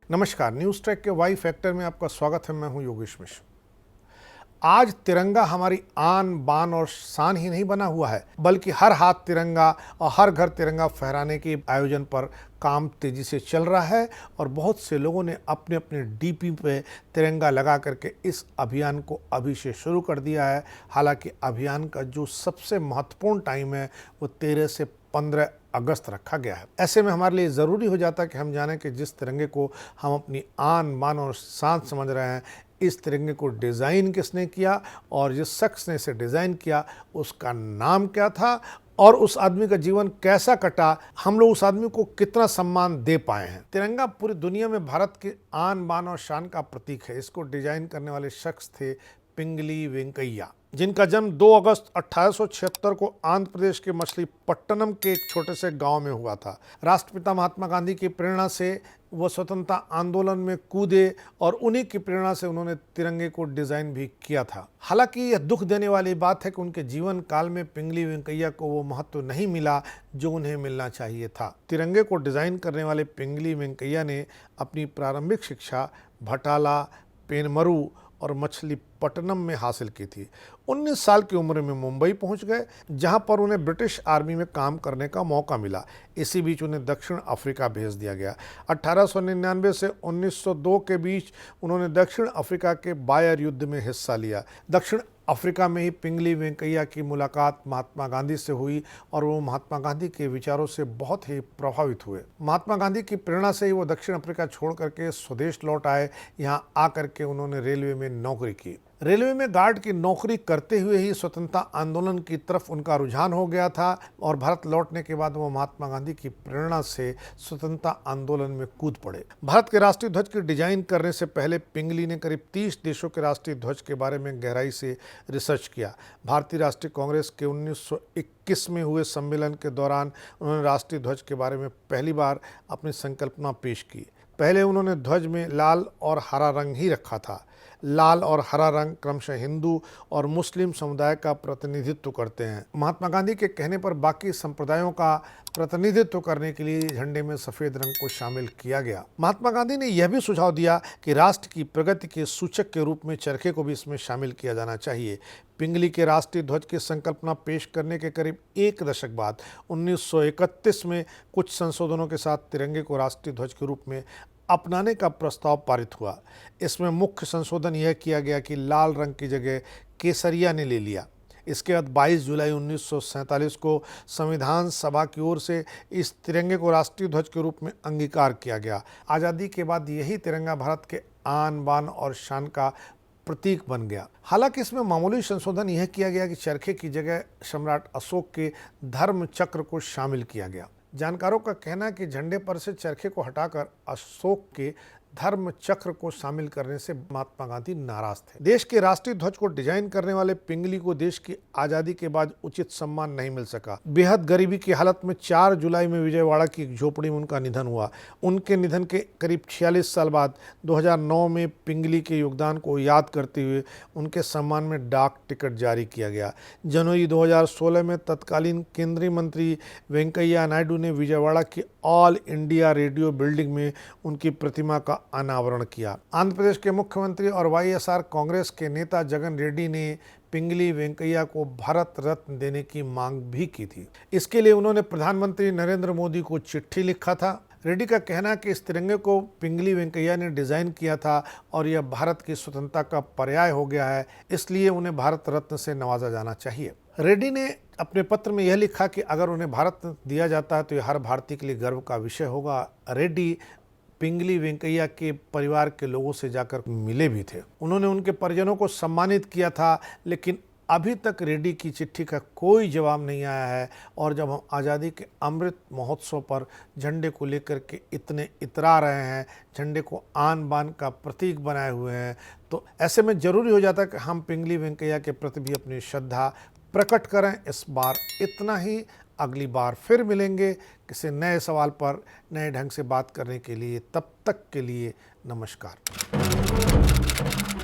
नमस्कार, news track के Y factor में आपका स्वागत है। मैं हूं योगेश मिश्र। आज तिरंगा हमारी आन बान और शान ही नहीं बना हुआ है, बल्कि हर हाथ तिरंगा और हर घर तिरंगा फहराने के आयोजन पर काम तेजी से चल रहा है और बहुत से लोगों ने अपने अपने डीपी पे तिरंगा लगा करके इस अभियान को अभी से शुरू कर दिया है। हालांकि अभियान का जो सबसे महत्वपूर्ण टाइम है वो 13 से 15 अगस्त रखा गया है। ऐसे में हमारे लिए ज़रूरी हो जाता है कि हम जानें कि जिस तिरंगे को हम अपनी आन बान और शान समझ रहे हैं, इस तिरंगे को डिज़ाइन किसने किया और जिस शख्स ने इसे डिज़ाइन किया उसका नाम क्या था और उस आदमी का जीवन कैसा कटा, हम लोग उस आदमी को कितना सम्मान दे पाए हैं। तिरंगा पूरी दुनिया में भारत की आन बान और शान का प्रतीक है। इसको डिजाइन करने वाले शख्स थे पिंगली वेंकैया, जिनका जन्म 2 अगस्त 1876 को आंध्र प्रदेश के मछलीपट्टनम के एक छोटे से गांव में हुआ था। राष्ट्रपिता महात्मा गांधी की प्रेरणा से वो स्वतंत्रता आंदोलन में कूदे और उन्हीं की प्रेरणा से उन्होंने तिरंगे को डिजाइन भी किया था। हालांकि यह दुख देने वाली बात है कि उनके जीवन काल में पिंगली वेंकैया को वो महत्व नहीं मिला जो उन्हें मिलना चाहिए था। तिरंगे को डिजाइन करने वाले पिंगली वेंकैया ने अपनी प्रारंभिक शिक्षा भटाला, पेनमरू और मछलीपट्टनम में हासिल की थी। 19 साल की उम्र में मुंबई पहुंच गए, जहां पर उन्हें ब्रिटिश आर्मी में काम करने का मौका मिला। इसी बीच उन्हें दक्षिण अफ्रीका भेज दिया गया। 1899 से 1902 के बीच उन्होंने दक्षिण अफ्रीका के बायर युद्ध में हिस्सा लिया। दक्षिण अफ्रीका में ही पिंगली वेंकैया की मुलाकात महात्मा गांधी से हुई और वो महात्मा गांधी के विचारों से बहुत ही प्रभावित हुए। महात्मा गांधी की प्रेरणा से ही वो दक्षिण अफ्रीका छोड़ करके स्वदेश लौट आए। यहाँ आकर के उन्होंने रेलवे में नौकरी की। रेलवे में गार्ड की नौकरी करते हुए ही स्वतंत्रता आंदोलन की तरफ उनका रुझान हो गया था और भारत लौटने के बाद वो महात्मा गांधी की प्रेरणा से स्वतंत्रता आंदोलन में कूद पड़े। भारत के राष्ट्रीय ध्वज की डिजाइन करने से पहले पिंगली ने करीब 30 देशों के राष्ट्रीय ध्वज के बारे में गहराई से रिसर्च किया। भारतीय राष्ट्रीय कांग्रेस के 1921 में हुए सम्मेलन के दौरान उन्होंने राष्ट्रीय ध्वज के बारे में पहली बार अपनी संकल्पना पेश की। पहले उन्होंने ध्वज में लाल और हरा रंग ही रखा था। लाल और हरा रंग क्रमशः हिंदू और मुस्लिम समुदाय का प्रतिनिधित्व करते हैं। महात्मा गांधी के कहने पर बाकी संप्रदायों का प्रतिनिधित्व करने के लिए झंडे में सफ़ेद रंग को शामिल किया गया। महात्मा गांधी ने यह भी सुझाव दिया कि राष्ट्र की प्रगति के सूचक के रूप में चरखे को भी इसमें शामिल किया जाना चाहिए। पिंगली के राष्ट्रीय ध्वज की संकल्पना पेश करने के करीब एक दशक बाद 1931 में कुछ संशोधनों के साथ तिरंगे को राष्ट्रीय ध्वज के रूप में अपनाने का प्रस्ताव पारित हुआ। इसमें मुख्य संशोधन यह किया गया कि लाल रंग की जगह केसरिया ने ले लिया। इसके बाद 22 जुलाई 1947 को संविधान सभा की ओर से इस तिरंगे को राष्ट्रीय ध्वज के रूप में अंगीकार किया गया। आज़ादी के बाद यही तिरंगा भारत के आन बान और शान का प्रतीक बन गया। हालांकि इसमें मामूली संशोधन यह किया गया कि चरखे की जगह सम्राट अशोक के धर्म चक्र को शामिल किया गया। जानकारों का कहना है कि झंडे पर से चरखे को हटाकर अशोक के धर्म चक्र को शामिल करने से महात्मा गांधी नाराज थे। देश के राष्ट्रीय ध्वज को डिजाइन करने वाले पिंगली को देश की आज़ादी के बाद उचित सम्मान नहीं मिल सका। बेहद गरीबी की हालत में 4 जुलाई में विजयवाड़ा की एक झोपड़ी में उनका निधन हुआ। उनके निधन के करीब 46 साल बाद 2009 में पिंगली के योगदान को याद करते हुए उनके सम्मान में डाक टिकट जारी किया गया। जनवरी 2016 में तत्कालीन केंद्रीय मंत्री वेंकैया नायडू ने विजयवाड़ा की ऑल इंडिया रेडियो बिल्डिंग में उनकी प्रतिमा का अनावरण किया। आंध्र प्रदेश के मुख्यमंत्री और वाईएसआर कांग्रेस के नेता जगन रेड्डी ने पिंगली वेंकैया को भारत रत्न देने की मांग भी की थी। इसके लिए उन्होंने प्रधानमंत्री नरेंद्र मोदी को चिट्ठी लिखा था। रेड्डी का कहना है कि इस तिरंगे को पिंगली वेंकैया ने डिज़ाइन किया था और यह भारत की स्वतंत्रता का पर्याय हो गया है, इसलिए उन्हें भारत रत्न से नवाजा जाना चाहिए। रेड्डी ने अपने पत्र में यह लिखा कि अगर उन्हें भारत रत्न दिया जाता है तो यह हर भारतीय के लिए गर्व का विषय होगा। रेड्डी पिंगली वेंकैया के परिवार के लोगों से जाकर मिले भी थे। उन्होंने उनके परिजनों को सम्मानित किया था, लेकिन अभी तक रेड्डी की चिट्ठी का कोई जवाब नहीं आया है। और जब हम आज़ादी के अमृत महोत्सव पर झंडे को लेकर के इतने इतरा रहे हैं, झंडे को आन बान का प्रतीक बनाए हुए हैं, तो ऐसे में ज़रूरी हो जाता है कि हम पिंगली वेंकैया के प्रति भी अपनी श्रद्धा प्रकट करें। इस बार इतना ही। अगली बार फिर मिलेंगे किसी नए सवाल पर नए ढंग से बात करने के लिए। तब तक के लिए नमस्कार।